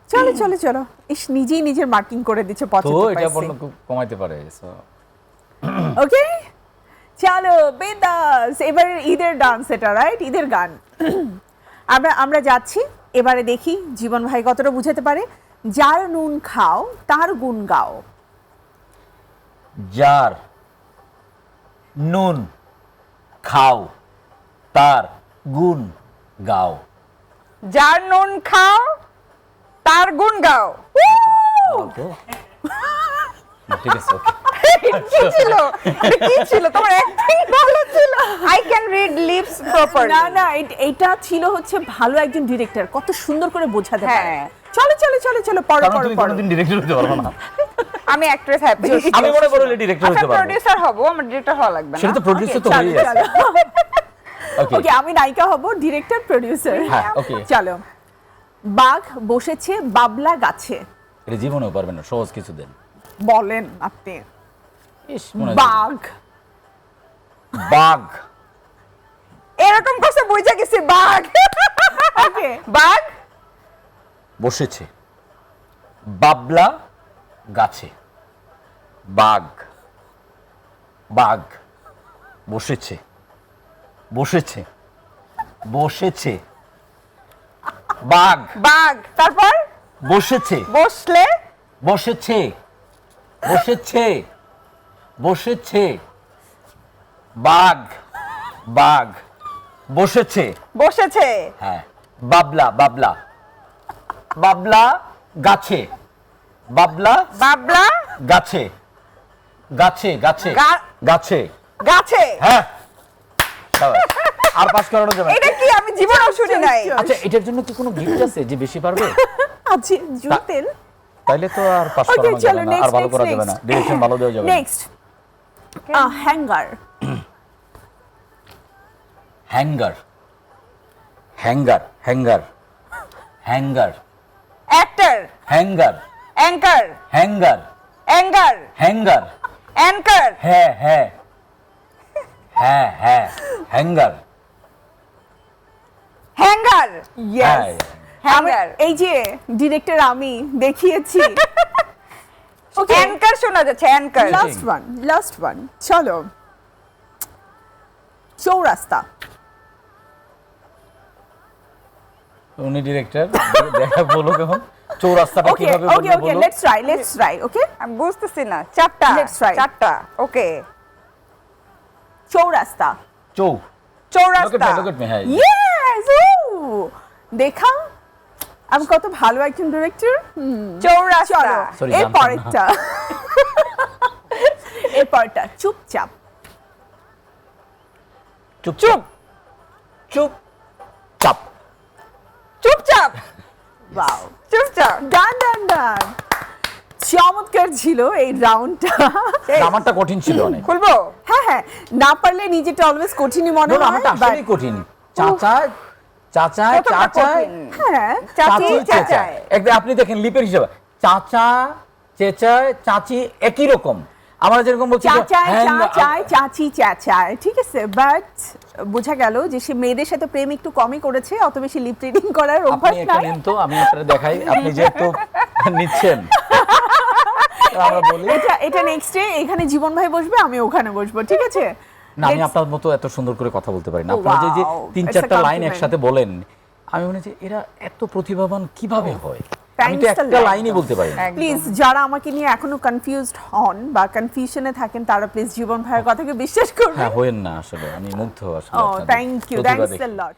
চলো চলো চলো, ইস নিজেই নিজের মার্কিং করে দিচ্ছে তো এটা 75 বন্ধ কমাইতে পারে so ওকে চলো বেদাস, এবার ঈদের ডান্স এটা, রাইট? ঈদের গান। আমরা যাচ্ছি এবারে, দেখি জীবন ভাই কতটা বুঝাতে পারে। যার নুন খাও তার গুণ গাও। যার নুন খাও তার গুণ গাও। যার নুন খাও তার গুণ গাও। তো ঠিক আছে ওকে কি ছিল? এটা কি ছিল? তোমার অ্যাক্টিং ভালো ছিল। I can read lips properly. না না, এটা ছিল হচ্ছে ভালো একজন ডিরেক্টর, কত সুন্দর করে বোঝাতে পারে। হ্যাঁ। চলো চলো চলো চলো, পড়ো কারণ পড়ো তুমি পড়ো। কোনোদিন ডিরেক্টর হতে পারবে না। আমি অ্যাক্ট্রেস হ্যাপি। আমি মনে করলে ডিরেক্টর হতে পারবো। প্রোডিউসার হব, আমার ডিরেক্টর হওয়া লাগবে না। সেটা তো প্রোডিউসার তো চলো, হয়েই আছে। চলো। ওকে ওকে, আমি নায়িকা হব, ডিরেক্টর প্রোডিউসার। হ্যাঁ ওকে। চলো। বাঘ বসেছে বাবলা গাছে। এটা জীবনেও পারবে না, সহজ কিছু দেন। বলেন আপনি। ইস মনে হয় বাঘ। বাঘ এরকম করছে বুঝা গেছি বাঘ। ওকে, বাঘ বসেছে বাবলা গাছে। বাঘ বাঘ বসেছে বসেছে বসেছে বাঘ বাঘ তারপর বসেছে বসলে বসেছে বসেছে বসেছে বাঘ বাঘ বসেছে। বসেছে হ্যাঁ বাবলা বাবলা বাবলা গাছে বাবলা বাবলা গাছে গাছে গাছে গা- গাছে গাছে। হ্যাঁ শাবাশ। আর পাস করানো যাবে না। এটা কি আমি জীবনেও শুনি নাই। আচ্ছা এটার জন্য কি কোনো গিফট আছে যে বেশি পারবে? আছে জুতেল। তাইলে তো আর পাস ওকে করানো চলো, যাবে না, আর ভালো করা যাবে না, ডিরেকশন ভালো দেওয়া যাবে না। Next hanger. Hanger hanger hanger hanger actor hanger anchor hanger anger hanger anchor হ্যাঁ হ্যাঁ হ্যাঁ হ্যাঁ হ্যাঙ্গার হ্যাঙ্গার ইয়েস, হ্যাঙ্গার এই যে ডিরেক্টর আমি দেখিয়েছি। ওকে, অ্যাঙ্কার শোনা যাচ্ছে অ্যাঙ্কার। লাস্ট ওয়ান চলো। চৌরাস্তা। উনি ডিরেক্টর দেখা বলো কেমন চৌরাস্তাটা ওকে কিভাবে ওকে বলবো ওকে, বলো। Let's try okay. আমি বুঝতেছি না। চারটা Let's try. চারটা ওকে। চৌরাস্তা। চৌ চৌরাস্তা look at me, হ্যাঁ ইয়েস, দেখা আমি কত ভালো একজন ডিরেক্টর। চৌরাস্তা চলো Sorry, এর জানতাম না। পরেরটা। এর পরেরটা চুপচাপ। চুপ চুপ চুপ চাপ চুপচাপ ওয়াও, চুপচাপ। ডান ডান ডান। চমৎকার ছিল এই রাউন্ডটা। আমারটা কঠিন ছিল অনেক। খুলবো হ্যাঁ হ্যাঁ, না পারলে নিজেটা অলওয়েজ কঠিনই মনে না, হয়। আমারটা আসলেই কঠিন। চাচা চাচা কতটা চাচা কঠিন। হ্যাঁ, চাচি চাচি চেঁচা। চাচায়। একদম আপনি দেখেন লিপের হিসাবে চাচা চেঁচায় চাচি একই রকম। আমরা যেরকম বলছি যে চাচায় হ্যাং- চাচায় চাচি চাচায়, ঠিক আছে, বাট বোঝা গেল যে সে মেয়েদের সাথে প্রেম একটু কমই করেছে, অত বেশি লিপ রিডিং করার আপনি অভ্যাস একটা নাই। নেন তো, আমি আপনারা দেখাই, আপনি যেহেতু নিচ্ছেন আমরা বলি। এটা নেক্সট ডে এখানে জীবন ভাই বসবে, আমি ওখানে বসবো, ঠিক আছে? না আমি Let's- আপনার মতো এত সুন্দর করে কথা বলতে পারি না। Oh, আপনারা যে wow. তিন It's a চারটা লাইন compliment. একসাথে বলেন, আমি মনে হচ্ছে এরা এত প্রতিভাবান কিভাবে হয়। আমি তো Thanks a একটা lot. লাইনই বলতে পারি না। একদম। প্লিজ যারা আমাকে নিয়ে এখনো কনফিউজড হন বা কনফিউশনে থাকেন, তারা প্লিজ জীবন ভাইয়ের কথাকে বিশ্বাস করবেন। হ্যাঁ হয়েন না, আসলে আমি মুগ্ধ আসলে ও আপনাদের থ্যাংক ইউ, প্রতিভা থ্যাঙ্কস দেখে। আ লট।